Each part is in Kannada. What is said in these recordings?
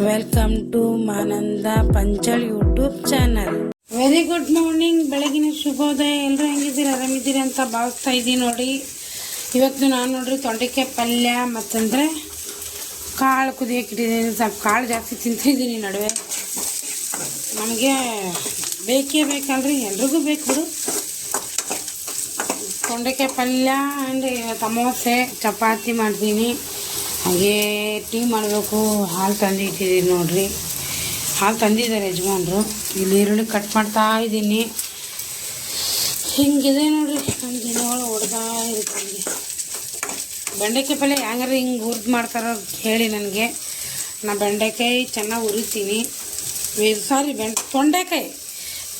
ವೆಲ್ಕಮ್ ಟು ಮಾನಂದ ಪಂಚಳ್ YouTube channel. Very good morning, ಬೆಳಗಿನ ಶುಭೋದಯ. ಎಲ್ಲರೂ ಹೆಂಗಿದ್ದೀರಿ, ಆರಾಮಿದ್ದೀರಿ ಅಂತ ಭಾವಿಸ್ತಾ ಇದ್ದೀನಿ. ನೋಡಿ, ಇವತ್ತು ನಾನು ನೋಡ್ರಿ ತೊಂಡೆಕಾಯಿ ಪಲ್ಯ ಮತ್ತಂದರೆ ಕಾಳು ಕುದಿಯೋಕೆ ಇಟ್ಟಿದ್ದೀನಿ. ಸ್ವಲ್ಪ ಕಾಳು ಜಾಸ್ತಿ ತಿಂತಿದ್ದೀನಿ ನಡುವೆ. ನಮಗೆ ಬೇಕೇ ಬೇಕಲ್ರಿ, ಎಲ್ರಿಗೂ ಬೇಕು ಬಿಡು. ತೊಂಡೆಕಾಯಿ ಪಲ್ಯ ಆ್ಯಂಡ್ ಸಮೋಸೆ ಚಪಾತಿ ಮಾಡ್ತೀನಿ. ಹಾಗೆ ಟೀ ಮಾಡಬೇಕು. ಹಾಲು ತಂದಿಟ್ಟಿದ್ದೀನಿ ನೋಡಿರಿ, ಹಾಲು ತಂದಿದ್ದಾರೆ ಯಜಮಾನ್ರು. ಇಲ್ಲಿ ಈರುಳ್ಳಿ ಕಟ್ ಮಾಡ್ತಾ ಇದ್ದೀನಿ. ಹಿಂಗಿದೆ ನೋಡಿರಿ, ನಮ್ಮ ದಿನಗಳು ಹೊಡೆದಾ ಇರುತ್ತೆ. ಬೆಂಡೆಕಾಯಿ ಪಲ್ಯ ಹೆಂಗಾರ ಹಿಂಗೆ ಹುರಿದು ಮಾಡ್ತಾರೋ ಹೇಳಿ ನನಗೆ. ನಾನು ಬೆಂಡೆಕಾಯಿ ಚೆನ್ನಾಗಿ ಹುರಿತೀನಿ. ಸಾರಿ, ತೊಂಡೆಕಾಯಿ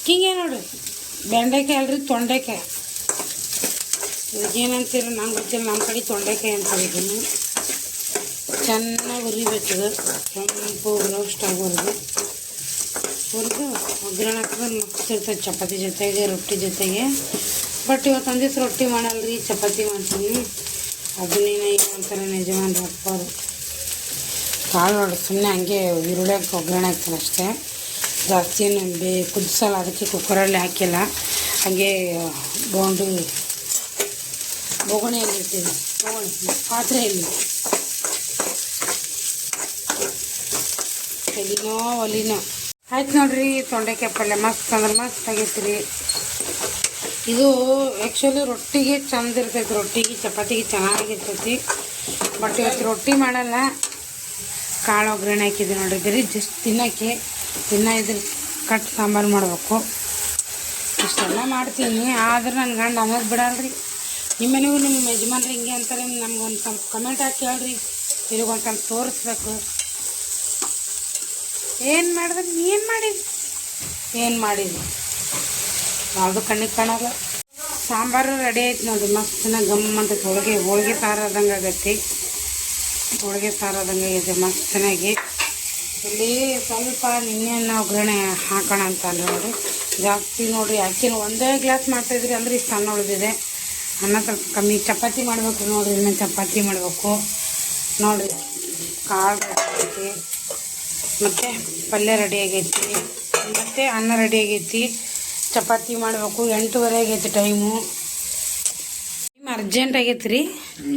ಹಿಂಗೆ ನೋಡಿರಿ, ಬೆಂಡೆಕಾಯಿ ಅಲ್ರಿ ತೊಂಡೆಕಾಯಿ. ಇದಕ್ಕೇನಂತೀರ ನಂಗೆ ಗೊತ್ತಿಲ್ಲ, ನಮ್ಮ ಕಡೆ ತೊಂಡೆಕಾಯಿ ಅಂತ ಇದನ್ನು ಚೆನ್ನಾಗಿ ಹುರಿಬೇಕು. ಕೆಂಪು ರೋಸ್ಟ್ ಆಗೋದು ಹುರಿದು ಒಗ್ಗರಣೆ ಹಾಕಿದ್ರೆ ಮಸ್ತಿರ್ತದೆ ಚಪಾತಿ ಜೊತೆಗೆ, ರೊಟ್ಟಿ ಜೊತೆಗೆ. ಬಟ್ ಇವತ್ತು ಒಂದು ದಿವಸ ರೊಟ್ಟಿ ಮಾಡಲ್ರಿ, ಚಪಾತಿ ಮಾಡ್ತೀನಿ. ಅದನ್ನೇನು ಈಗ ಅಂತಾರೆ ಯಜಮಾನ್ರು ಅಪ್ಪರು. ಕಾಳು ನೋಡಿ ಸುಮ್ಮನೆ ಹಂಗೆ ಈರುಳ್ಳಿಗೆ ಒಗ್ಗರಣೆ ಹಾಕ್ತೀನಿ ಅಷ್ಟೇ, ಜಾಸ್ತಿ ಏನು ಕುದಿಸಲ್ಲ. ಅದಕ್ಕೆ ಕುಕ್ಕರಲ್ಲಿ ಹಾಕಿಲ್ಲ, ಹಾಗೆ ಬೊಗಣೆಯಲ್ಲಿ ಇರ್ತೀವಿ. ಪಾತ್ರೆಯಲ್ಲಿ ಒಲಿನೋ ಆಯ್ತು ನೋಡ್ರಿ. ತೊಂಡೆಕಾಯಿ ಪಲ್ಯ ಮಸ್ತ್ ಅಂದ್ರೆ ಮಸ್ತ್ ಆಗೈತೆ ರೀ. ಇದು ಆ್ಯಕ್ಚುಲಿ ರೊಟ್ಟಿಗೆ ಚಂದ ಇರ್ತೈತಿ, ರೊಟ್ಟಿಗೆ ಚಪಾತಿಗೆ ಚೆನ್ನಾಗಿರ್ತೈತಿ. ಬಟ್ ಇವತ್ತು ರೊಟ್ಟಿ ಮಾಡಲ್ಲ, ಕಾಳು ಒಗ್ಗರಣೆ ಹಾಕಿದ್ದೆ ನೋಡ್ರಿ. ಬರೀ ಜಸ್ಟ್ ತಿನ್ನೋಕ್ಕೆ ಇದ್ರ ಕಟ್ ಸಾಂಬಾರು ಮಾಡಬೇಕು. ಇಷ್ಟೆಲ್ಲ ಮಾಡ್ತೀನಿ. ಆದ್ರೆ ನನ್ನ ಗಂಡ ಅನ್ನೋದು ಬಿಡಲ್ರಿ. ನಿಮ್ಮ ಮನೆಗೂ ನಿಮ್ಮ ಯಜಮಾನ್ರು ಹಿಂಗೆ ಅಂತಾರೆ, ನಮ್ಗೊಂದು ಸ್ವಲ್ಪ ಕಮೆಂಟ್ ಹಾಕಿ ಹೇಳ್ರಿ, ಇಲ್ಲಿಗೊಂದು ಸ್ವಲ್ಪ ತೋರಿಸ್ಬೇಕು. ಏನು ಮಾಡಿದ್ರೆ ಏನು ಮಾಡಿದ್ರಿ ಯಾವುದು ಕಣ್ಣಿಗೆ ಕಾಣಲ್ಲ. ಸಾಂಬಾರು ರೆಡಿ ಆಯ್ತು ನೋಡಿ, ಮಸ್ತಿನ ಗಮ್ ಅಂತ. ಹೋಳಿಗೆ ಸಾರಾದಂಗೆ ಆಗೈತಿ, ಹೋಳಿಗೆ ಸಾರಾದಂಗೆ ಆಗೈತೆ ಮಸ್ತನಾಗಿ. ಇಲ್ಲಿ ಸ್ವಲ್ಪ ನಿನ್ನೆಯನ್ನು ಒಗ್ಗರಣೆ ಹಾಕೋಣ ಅಂತ ನೋಡಿ. ಜಾಸ್ತಿ ನೋಡಿರಿ ಹಾಕಿ ಒಂದೇ ಗ್ಲಾಸ್ ಮಾಡ್ತಾಯಿದ್ರಿ ಅಂದ್ರೆ ಇಷ್ಟು ಅನ್ನ ಉಳಿದಿದೆ. ಅನ್ನ ಸ್ವಲ್ಪ ಕಮ್ಮಿ. ಚಪಾತಿ ಮಾಡಬೇಕು ನೋಡಿರಿ, ಇನ್ನು ಚಪಾತಿ ಮಾಡಬೇಕು ನೋಡಿರಿ. ಕಾಳು ರೆಡಿ ಆಗೈತಿ, ಮತ್ತು ಪಲ್ಯ ರೆಡಿ ಆಗೈತಿ, ಮತ್ತು ಅನ್ನ ರೆಡಿ ಆಗೈತಿ. ಚಪಾತಿ ಮಾಡಬೇಕು. 8:30 ಆಗೈತಿ ಟೈಮು. ಅರ್ಜೆಂಟ್ ಆಗೈತಿ ರೀ.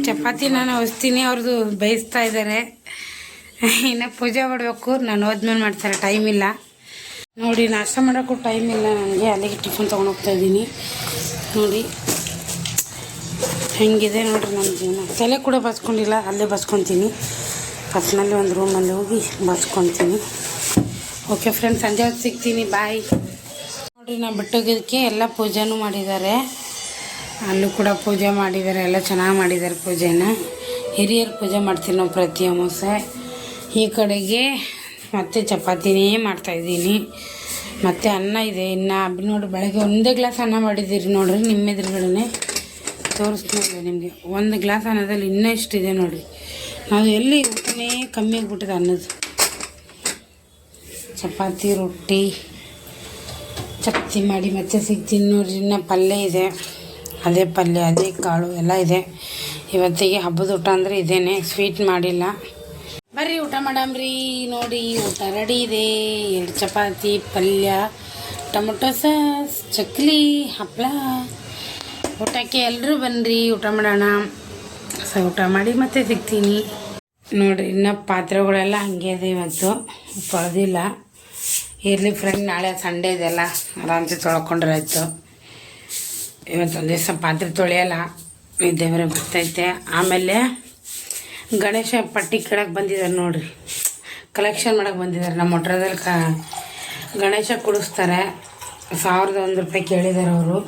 ಚಪಾತಿ ನಾನು ಹೊಸ್ತೀನಿ, ಅವ್ರದ್ದು ಬೇಯಿಸ್ತಾ ಇದ್ದಾರೆ. ಇನ್ನು ಪೂಜೆ ಮಾಡಬೇಕು, ನಾನು ಹೋದ್ಮೇಲೆ ಮಾಡ್ತಾರೆ. ಟೈಮ್ ಇಲ್ಲ ನೋಡಿ, ನಾಷ್ಟ ಮಾಡೋಕ್ಕೂ ಟೈಮ್ ಇಲ್ಲ ನನಗೆ. ಅಲ್ಲಿಗೆ ಟಿಫನ್ ತೊಗೊಂಡೋಗ್ತಾ ಇದ್ದೀನಿ ನೋಡಿ. ಹೆಂಗಿದೆ ನೋಡಿರಿ ನನ್ನ ಜೀವನ. ತಲೆ ಕೂಡ ಬಸ್ಕೊಂಡಿಲ್ಲ, ಅಲ್ಲೇ ಬಸ್ಕೊತೀನಿ. ಪರ್ಸ್ನಲ್ಲಿ ಒಂದು ರೂಮಲ್ಲಿ ಹೋಗಿ ಬಸ್ಕೊತೀನಿ. ಓಕೆ ಫ್ರೆಂಡ್ಸ್, ಸಂಜೆ ಹೊತ್ತು ಸಿಗ್ತೀನಿ, ಬಾಯ್. ನೋಡಿರಿ, ನಾನು ಬಿಟ್ಟೋಗೋದಕ್ಕೆ ಎಲ್ಲ ಪೂಜೆನೂ ಮಾಡಿದ್ದಾರೆ. ಅಲ್ಲೂ ಕೂಡ ಪೂಜೆ ಮಾಡಿದ್ದಾರೆ, ಎಲ್ಲ ಚೆನ್ನಾಗಿ ಮಾಡಿದ್ದಾರೆ ಪೂಜೆನ. ಹಿರಿಯರು ಪೂಜೆ ಮಾಡ್ತೀವಿ ನಾವು ಪ್ರತಿ ಅಮಾವಾಸ್ಯೆ. ಈ ಕಡೆಗೆ ಮತ್ತೆ ಚಪಾತಿನೇ ಮಾಡ್ತಾಯಿದ್ದೀನಿ, ಮತ್ತು ಅನ್ನ ಇದೆ ಇನ್ನು. ನೋಡಿ, ಬೆಳಗ್ಗೆ ಒಂದೇ ಗ್ಲಾಸ್ ಅನ್ನ ಮಾಡಿದ್ದೀರಿ ನೋಡಿರಿ, ನಿಮ್ಮ ಎದುರುಗಡೆ ತೋರಿಸ್ತೀನಿ ನಿಮಗೆ. ಒಂದು ಗ್ಲಾಸ್ ಅನ್ನದಲ್ಲಿ ಇನ್ನೂ ಇಷ್ಟಿದೆ ನೋಡಿರಿ. ನಾವು ಎಲ್ಲಿ ಊಟನೇ ಕಮ್ಮಿ ಆಗಿಬಿಟ್ಟಿದೆ ಅನ್ನೋದು. ಚಪಾತಿ ರೊಟ್ಟಿ ಚಪಾತಿ ಮಾಡಿ ಮತ್ತೆ ಸಿಗ್ತೀನಿ ನೋಡಿರಿ. ಇನ್ನು ಪಲ್ಯ ಇದೆ, ಅದೇ ಪಲ್ಯ ಅದೇ ಕಾಳು ಎಲ್ಲ ಇದೆ. ಇವತ್ತಿಗೆ ಹಬ್ಬದ ಊಟ ಅಂದರೆ ಇದೇನೆ, ಸ್ವೀಟ್ ಮಾಡಿಲ್ಲ. ಬರ್ರಿ ಊಟ ಮಾಡಮ್ರಿ. ನೋಡಿ, ಊಟ ರೆಡಿ ಇದೆ. 2 ಚಪಾತಿ, ಪಲ್ಯ, ಟೊಮೊಟೊ ಸಾಸ್, ಚಕ್ಲಿ, ಹಪ್ಪಳ. ಊಟಕ್ಕೆ ಎಲ್ಲರೂ ಬನ್ನಿರಿ, ಊಟ ಮಾಡೋಣ. ಊಟ ಮಾಡಿ ಮತ್ತೆ ಸಿಗ್ತೀನಿ ನೋಡಿರಿ. ಇನ್ನು ಪಾತ್ರೆಗಳೆಲ್ಲ ಹಾಗೆ ಇದೆ, ಇವತ್ತು ತೊಳೆದಿಲ್ಲ. ಇರಲಿ ಫ್ರೆಂಡ್, ನಾಳೆ ಸಂಡೇ ಇದೆಲ್ಲ ಆರಾಮ್ಸೆ ತೊಳ್ಕೊಂಡ್ರೆ ಆಯಿತು. ಇವತ್ತೊಂದು ದಿವಸ ಪಾತ್ರೆ ತೊಳೆಯಲ್ಲ, ದೇವರೇ ಬರ್ತೈತೆ. ಆಮೇಲೆ ಗಣೇಶ ಪಟ್ಟಿ ಕೆಳಗೆ ಬಂದಿದ್ದಾರೆ ನೋಡಿರಿ, ಕಲೆಕ್ಷನ್ ಮಾಡೋಕ್ಕೆ ಬಂದಿದ್ದಾರೆ. ನಮ್ಮ ಹೊಟ್ರದಲ್ಲಿ ಗಣೇಶ ಕೊಡಿಸ್ತಾರೆ. 1,001 ರೂಪಾಯಿ ಕೇಳಿದ್ದಾರೆ ಅವರು.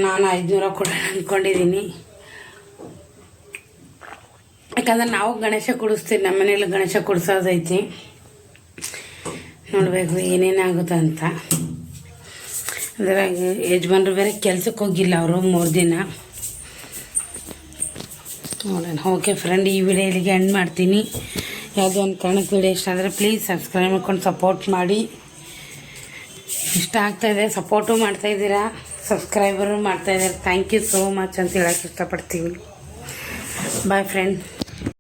ನಾನು 500 ಕೊಡೋಣ ಅಂದ್ಕೊಂಡಿದ್ದೀನಿ. ಯಾಕಂದ್ರೆ ನಾವು ಗಣೇಶ ಕೊಡಿಸ್ತೀವಿ, ನಮ್ಮ ಮನೇಲಿ ಗಣೇಶ ಕೊಡಿಸೋದೈತಿ. ನೋಡಬೇಕು ಏನೇನಾಗುತ್ತೆ ಅಂತ. ಅದ್ರಾಗ ಯಜಮಾನ್ರು ಬೇರೆ ಕೆಲ್ಸಕ್ಕೆ ಹೋಗಿಲ್ಲ ಅವರು 3 ದಿನ. ನೋಡೋಣ. ಓಕೆ ಫ್ರೆಂಡ್, ಈ ವಿಡಿಯೋ ಇಲ್ಲಿಗೆ ಎಂಡ್ ಮಾಡ್ತೀನಿ. ಯಾವುದೋ ಒಂದು ಕಾರಣಕ್ಕೆ ವಿಡಿಯೋ ಇಷ್ಟ ಆದರೆ ಪ್ಲೀಸ್ ಸಬ್ಸ್ಕ್ರೈಬ್ ಮಾಡ್ಕೊಂಡು ಸಪೋರ್ಟ್ ಮಾಡಿ. ಇಷ್ಟ ಆಗ್ತಾಯಿದೆ, ಸಪೋರ್ಟು ಮಾಡ್ತಾಯಿದ್ದೀರಾ, ಸಬ್ಸ್ಕ್ರೈಬರು ಮಾಡ್ತಾಯಿದ್ದಾರೆ. ಥ್ಯಾಂಕ್ ಯು ಸೋ ಮಚ್ ಅಂತ ಹೇಳೋಕ್ಕೆ ಇಷ್ಟಪಡ್ತೀವಿ. Boy friend.